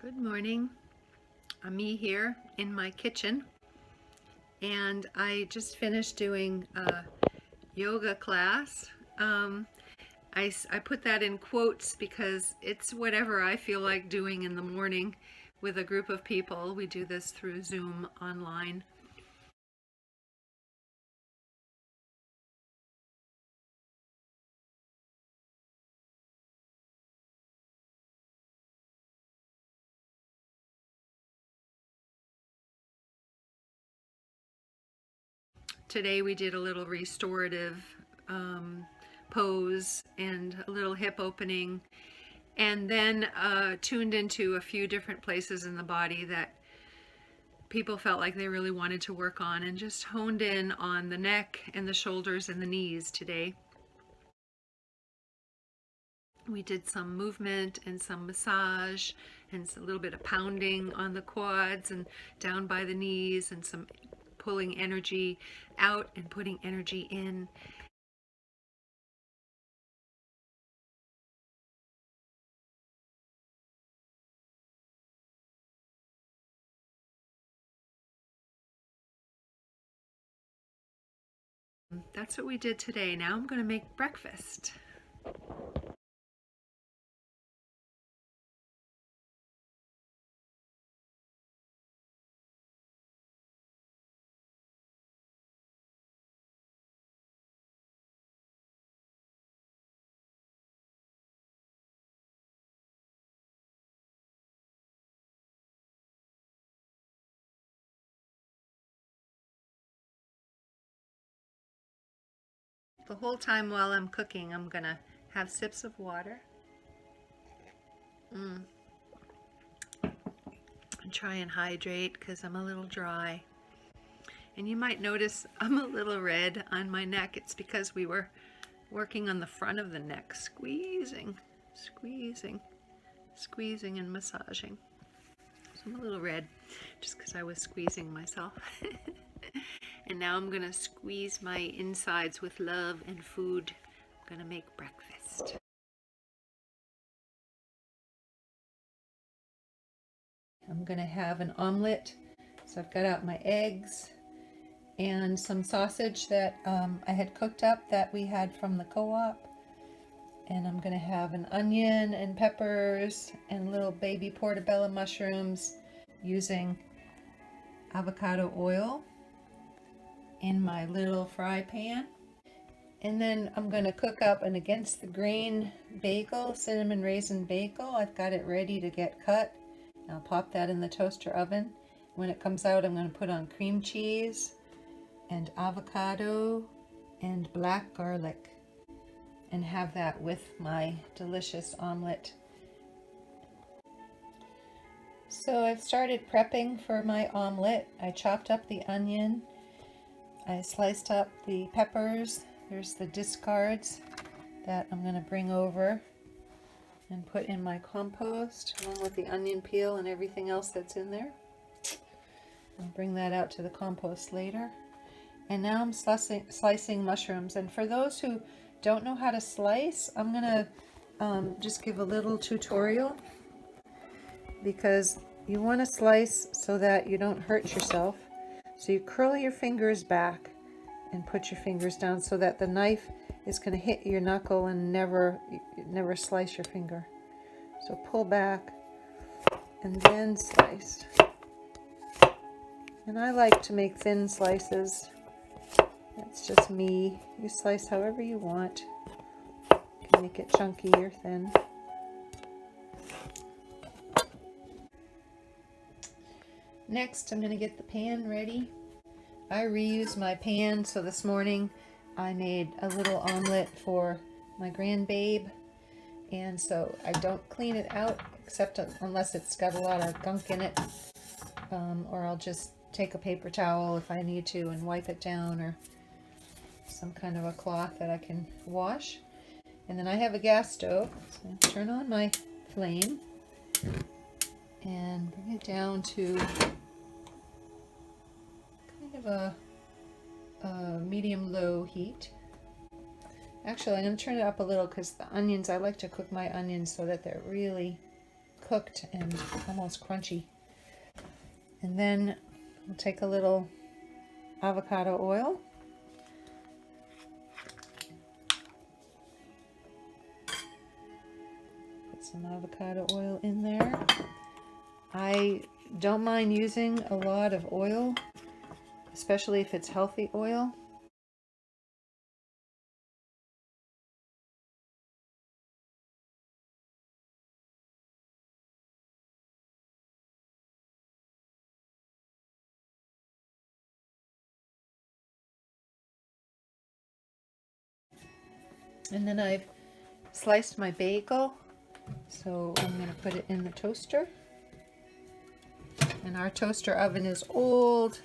Good morning. Me here in my kitchen, and I just finished doing a yoga class. I put that in quotes because it's whatever I feel like doing in the morning with a group of people. We do this through Zoom online. Today we did a little restorative pose and a little hip opening, and then tuned into a few different places in the body that people felt like they really wanted to work on, and just honed in on the neck and the shoulders and the knees today. We did some movement and some massage and a little bit of pounding on the quads and down by the knees, and some pulling energy out and putting energy in. That's what we did today. Now I'm going to make breakfast. The whole time while I'm cooking, I'm going to have sips of water. And try and hydrate because I'm a little dry. And you might notice I'm a little red on my neck. It's because we were working on the front of the neck, squeezing and massaging. So I'm a little red just because I was squeezing myself. And now I'm going to squeeze my insides with love and food. I'm going to make breakfast. I'm going to have an omelet. So I've got out my eggs and some sausage that I had cooked up that we had from the co-op. And I'm going to have an onion and peppers and little baby portobello mushrooms using avocado oil in my little fry pan. And then I'm going to cook up an against the grain bagel, cinnamon raisin bagel. I've got it ready to get cut. I'll pop that in the toaster oven. When it comes out, I'm going to put on cream cheese and avocado and black garlic and have that with my delicious omelet. So I've started prepping for my omelet. I chopped up the onion. I sliced up the peppers. There's the discards that I'm going to bring over and put in my compost along with the onion peel and everything else that's in there. I'll bring that out to the compost later. And now I'm slicing mushrooms. And for those who don't know how to slice, I'm going to just give a little tutorial, because you want to slice so that you don't hurt yourself. So you curl your fingers back and put your fingers down so that the knife is going to hit your knuckle and never slice your finger. So pull back and then slice. And I like to make thin slices. That's just me. You slice however you want. You can make it chunky or thin. Next, I'm going to get the pan ready. I reuse my pan, so this morning I made a little omelet for my grandbabe, and so I don't clean it out except unless it's got a lot of gunk in it, or I'll just take a paper towel if I need to and wipe it down, or some kind of a cloth that I can wash. And then I have a gas stove, so I'll turn on my flame and bring it down to kind of a medium-low heat. Actually, I'm going to turn it up a little because the onions, I like to cook my onions so that they're really cooked and almost crunchy. And then we'll take a little avocado oil. Put some avocado oil in there. I don't mind using a lot of oil, especially if it's healthy oil. And then I've sliced my bagel, so I'm going to put it in the toaster. And our toaster oven is old.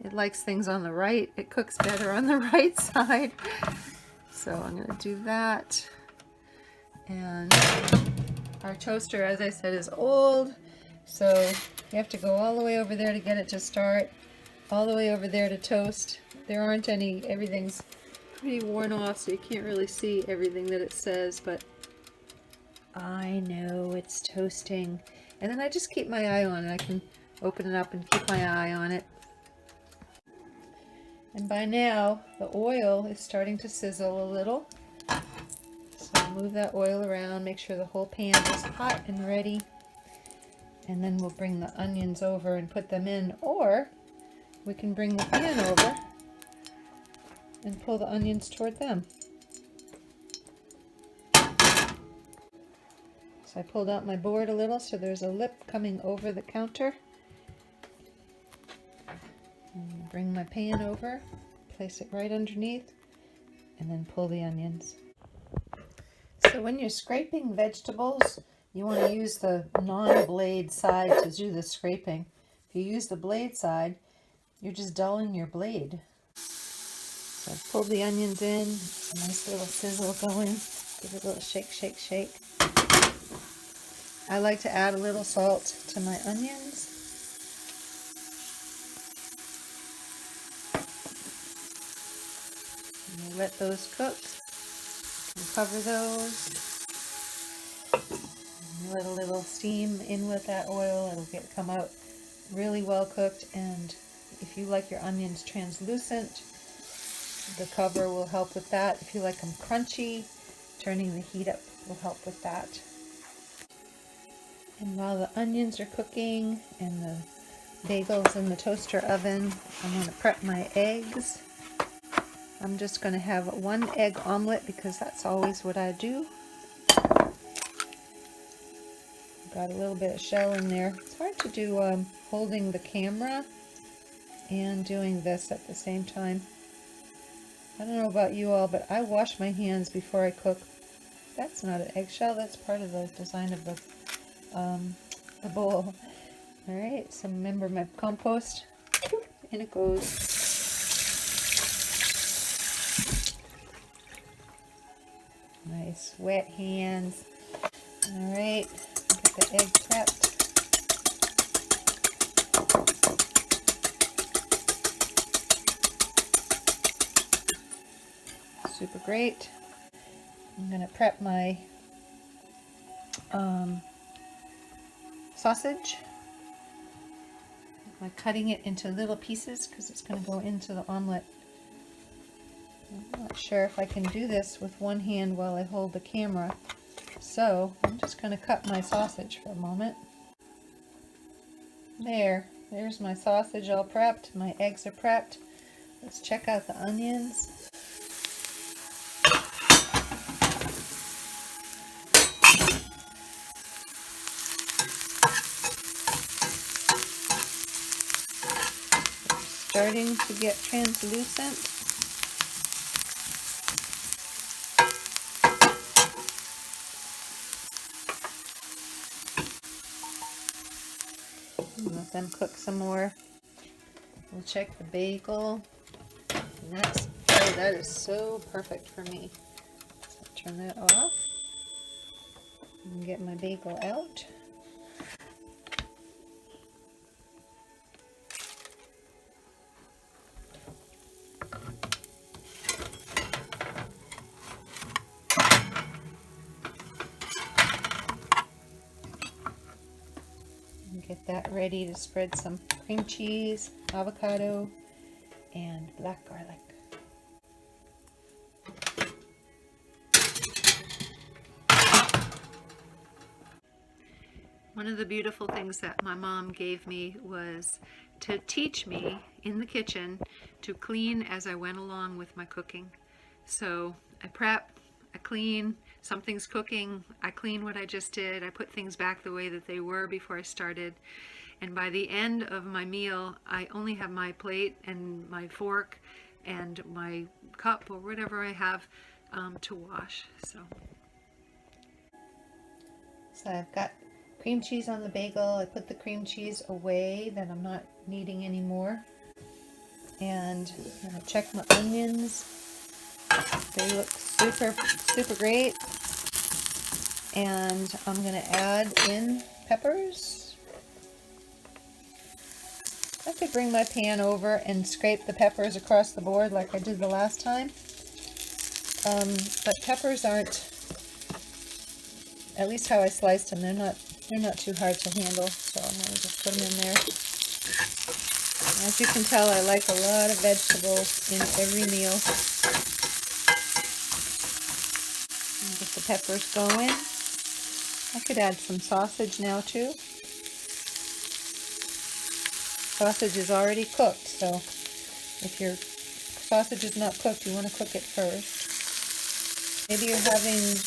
It likes things on the right. It cooks better on the right side. So I'm going to do that. And our toaster, as I said, is old. So you have to go all the way over there to get it to start. All the way over there to toast. There aren't any, everything's pretty worn off, so you can't really see everything that it says, but I know it's toasting. And then I just keep my eye on it. I can open it up and keep my eye on it. And by now, the oil is starting to sizzle a little. So I'll move that oil around, make sure the whole pan is hot and ready. And then we'll bring the onions over and put them in, or we can bring the pan over and pull the onions toward them. So I pulled out my board a little so there's a lip coming over the counter. And bring my pan over, place it right underneath, and then pull the onions. So when you're scraping vegetables, you want to use the non-blade side to do the scraping. If you use the blade side, you're just dulling your blade. So I've pulled the onions in, a nice little sizzle going. Give it a little shake, shake, shake. I like to add a little salt to my onions. And let those cook. And cover those. And let a little steam in with that oil. It'll come out really well cooked. And if you like your onions translucent, the cover will help with that. If you like them crunchy, turning the heat up will help with that. And while the onions are cooking and the bagel's in the toaster oven, I'm going to prep my eggs. I'm just going to have one egg omelet because that's always what I do. Got a little bit of shell in there. It's hard to do holding the camera and doing this at the same time. I don't know about you all, but I wash my hands before I cook. That's not an eggshell, that's part of the design of the bowl. Alright, so remember my compost. In it goes. Nice wet hands. Alright, get the egg prepped. Super great. I'm going to prep my sausage by cutting it into little pieces because it's going to go into the omelet. I'm not sure if I can do this with one hand while I hold the camera, so I'm just going to cut my sausage for a moment. There's my sausage all prepped. My eggs are prepped. Let's check out the onions. Starting to get translucent. Let them cook some more. We'll check the bagel. And that is so perfect for me. So turn that off and get my bagel out. that ready to spread some cream cheese, avocado, and black garlic. One of the beautiful things that my mom gave me was to teach me in the kitchen to clean as I went along with my cooking. So I prep, I clean, something's cooking, I clean what I just did, I put things back the way that they were before I started. And by the end of my meal, I only have my plate and my fork and my cup or whatever I have to wash. So I've got cream cheese on the bagel. I put the cream cheese away that I'm not needing anymore. And I'm gonna check my onions. They look super great. And I'm gonna add in peppers. I could bring my pan over and scrape the peppers across the board like I did the last time. But peppers aren't, at least how I sliced them, they're not too hard to handle, so I'm going to just put them in there. As you can tell, I like a lot of vegetables in every meal. And get the peppers going. I could add some sausage now too. Sausage is already cooked, so if your sausage is not cooked, you want to cook it first. Maybe you're having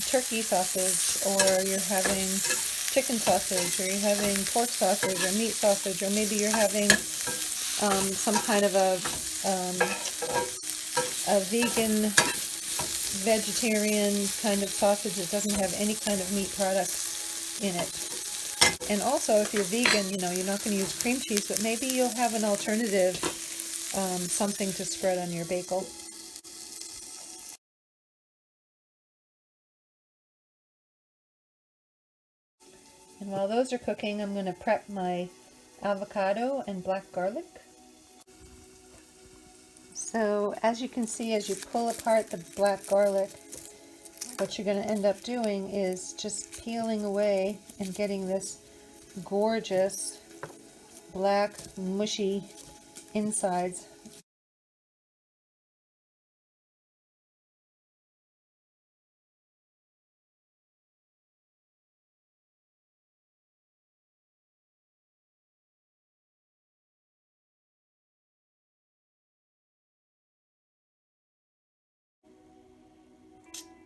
turkey sausage, or you're having chicken sausage, or you're having pork sausage or meat sausage, or maybe you're having some kind of a vegan, vegetarian kind of sausage that doesn't have any kind of meat products in it. And also, if you're vegan, you know, you're not going to use cream cheese, but maybe you'll have an alternative, something to spread on your bagel. And while those are cooking, I'm going to prep my avocado and black garlic. So as you can see, as you pull apart the black garlic, what you're going to end up doing is just peeling away and getting this gorgeous black mushy insides.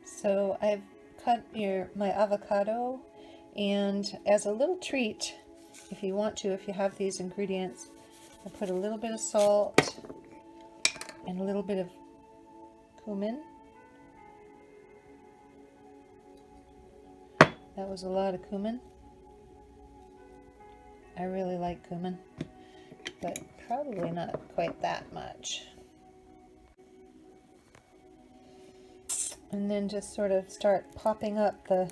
So I've cut my avocado, and as a little treat, if you want to, if you have these ingredients, I put a little bit of salt and a little bit of cumin. That was a lot of cumin. I really like cumin, but probably not quite that much. And then just sort of start popping up the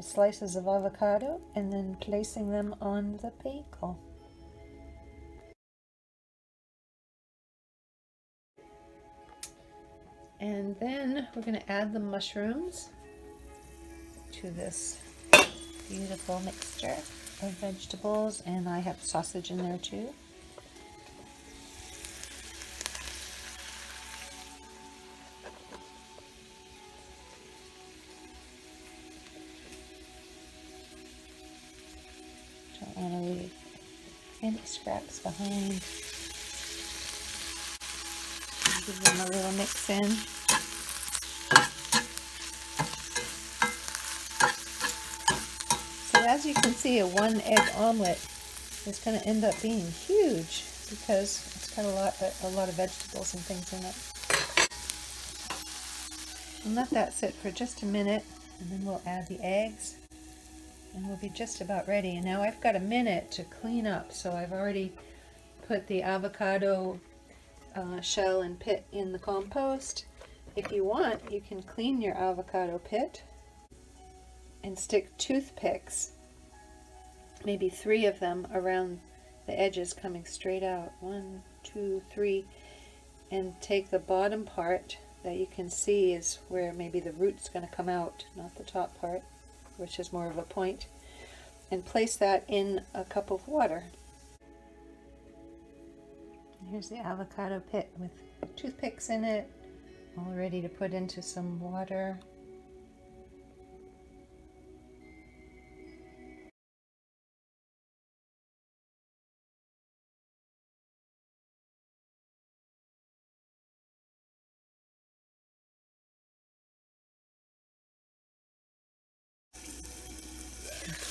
slices of avocado and then placing them on the bagel. And then we're going to add the mushrooms to this beautiful mixture of vegetables, and I have sausage in there too. Don't want to leave any scraps behind. Give them a little mix in. So as you can see, a 1-egg omelet is going to end up being huge because it's got a lot of vegetables and things in it. And let that sit for just a minute, and then we'll add the eggs, and we'll be just about ready. And now I've got a minute to clean up, so I've already put the avocado shell and pit in the compost. If you want, you can clean your avocado pit and stick toothpicks, maybe 3 of them, around the edges coming straight out. 1, 2, 3, and take the bottom part that you can see is where maybe the root's going to come out, not the top part, which is more of a point. and place that in a cup of water. Here's the avocado pit with toothpicks in it, all ready to put into some water.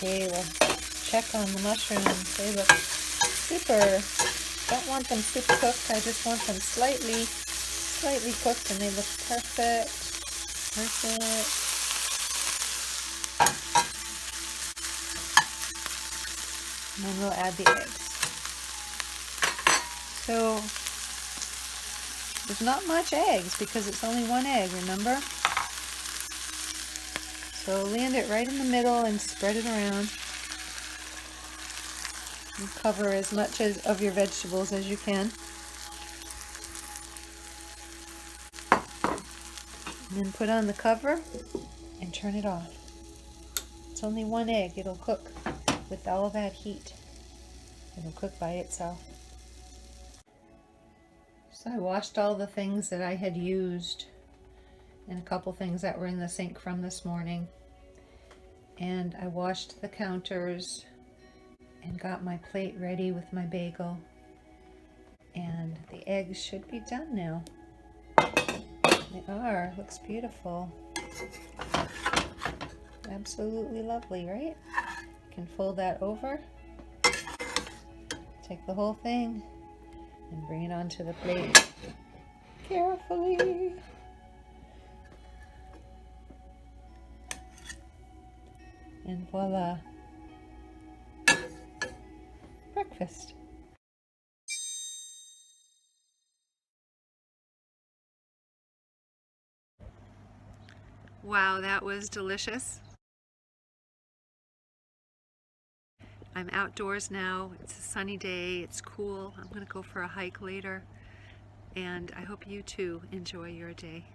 Okay, we'll check on the mushrooms. They look super. Don't want them super cooked. I just want them slightly cooked, and they look perfect. Perfect. And then we'll add the eggs. So there's not much eggs because it's only one egg, remember? So land it right in the middle and spread it around. And cover as much of your vegetables as you can. And then put on the cover and turn it off. It's only one egg. It'll cook with all of that heat. It'll cook by itself. So I washed all the things that I had used and a couple things that were in the sink from this morning. And I washed the counters and got my plate ready with my bagel. And the eggs should be done now. They are. Looks beautiful. Absolutely lovely, right? You can fold that over. Take the whole thing and bring it onto the plate carefully. And voila. Breakfast. Wow, that was delicious. I'm outdoors now. It's a sunny day. It's cool. I'm going to go for a hike later. And I hope you too enjoy your day.